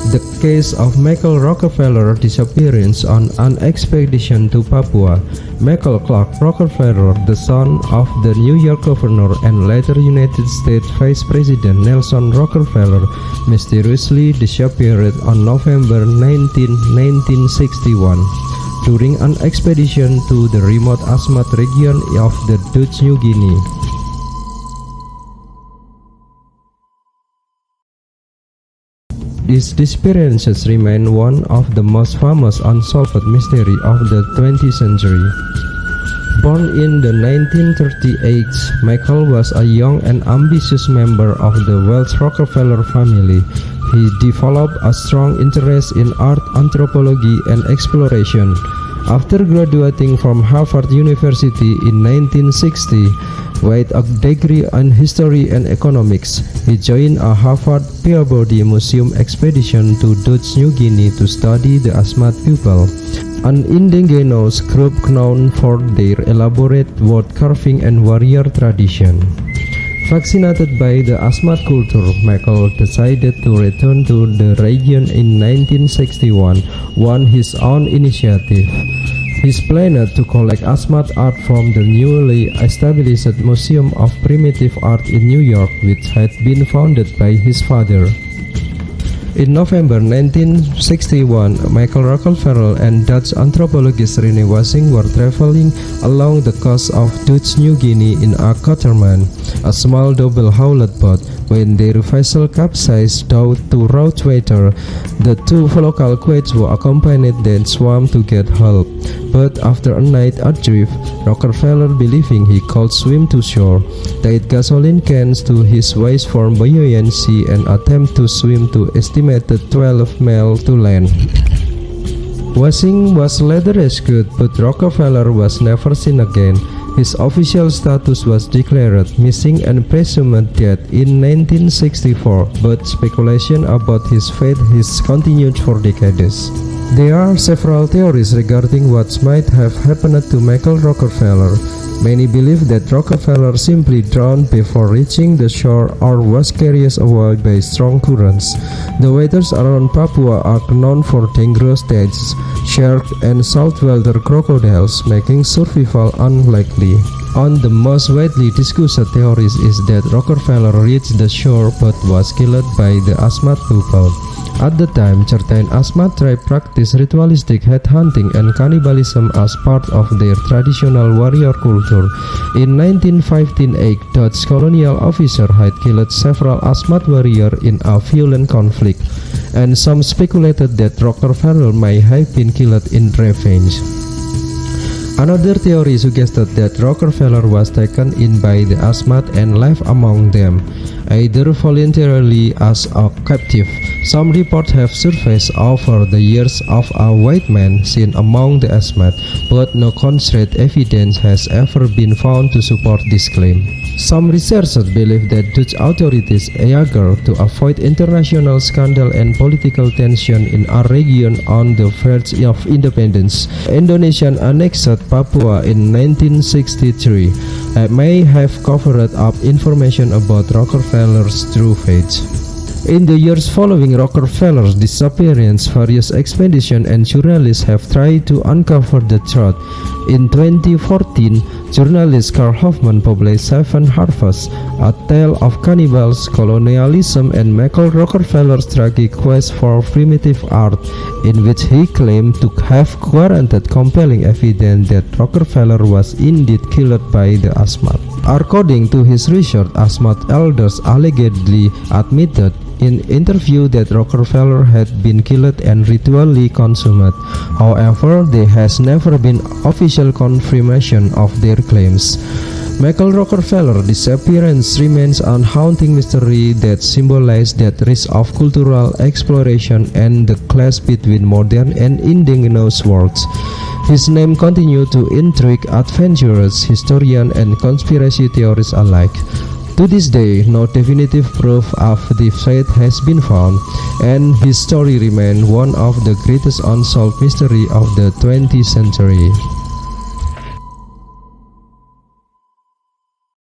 The case of Michael Rockefeller's disappearance on an expedition to Papua. Michael Clark Rockefeller, the son of the New York governor and later United States Vice President Nelson Rockefeller, mysteriously disappeared on November 19, 1961 during an expedition to the remote Asmat region of the Dutch New Guinea. These disappearances remain one of the most famous unsolved mysteries of the 20th century. Born in the 1938s, Michael was a young and ambitious member of the wealthy Rockefeller family. He developed a strong interest in art, anthropology, and exploration. After graduating from Harvard University in 1960 with a degree in history and economics, he joined a Harvard Peabody Museum expedition to Dutch New Guinea to study the Asmat people, an indigenous group known for their elaborate wood carving and warrior tradition. Fascinated by the Asmat culture, Michael decided to return to the region in 1961 on his own initiative. He planned to collect Asmat art from the newly established Museum of Primitive Art in New York, which had been founded by his father. In November 1961, Michael Rockefeller and Dutch anthropologist Rene Wassing were traveling along the coast of Dutch New Guinea in a catamaran, a small double-hulled boat. When their vessel capsized due to rough weather, the two local Quaits who accompanied them swam to get help. But after a night adrift, Rockefeller, believing he could swim to shore, tied gasoline cans to his waist for buoyancy and attempted to swim to estimated 12 miles to land. Wassing was later rescued, but Rockefeller was never seen again. His official status was declared missing and presumed dead in 1964, but speculation about his fate has continued for decades. There are several theories regarding what might have happened to Michael Rockefeller. Many believe that Rockefeller simply drowned before reaching the shore or was carried away by strong currents. The waters around Papua are known for dangerous depths, sharks, and saltwater crocodiles, making survival unlikely. One of the most widely discussed theories is that Rockefeller reached the shore but was killed by the Asmat people. At the time, certain Asmat tribe practiced ritualistic headhunting and cannibalism as part of their traditional warrior culture. In 1915, a Dutch colonial officer had killed several Asmat warriors in a violent conflict, and some speculated that Rockefeller may have been killed in revenge. Another theory suggested that Rockefeller was taken in by the Asmat and left among them, either voluntarily as a captive. Some reports have surfaced over the years of a white man seen among the Asmat, but no concrete evidence has ever been found to support this claim. Some researchers believe that Dutch authorities, eager to avoid international scandal and political tension in our region on the verge of independence, Indonesia annexed Papua in 1963, may have covered up information about Rockefeller's true fate. In the years following Rockefeller's disappearance, various expeditions and journalists have tried to uncover the truth. In 2014, journalist Carl Hoffman published Seven Harvests, a tale of cannibals, colonialism, and Michael Rockefeller's tragic quest for primitive art, in which he claimed to have guaranteed compelling evidence that Rockefeller was indeed killed by the Asmat. According to his research, Asmat elders allegedly admitted in interview that Rockefeller had been killed and ritually consumed. However, there has never been official confirmation of their claims. Michael Rockefeller's disappearance remains a haunting mystery that symbolizes that risk of cultural exploration and the clash between modern and indigenous worlds. His name continues to intrigue adventurers, historians, and conspiracy theorists alike. To this day, no definitive proof of the fate has been found, and his story remains one of the greatest unsolved mysteries of the 20th century.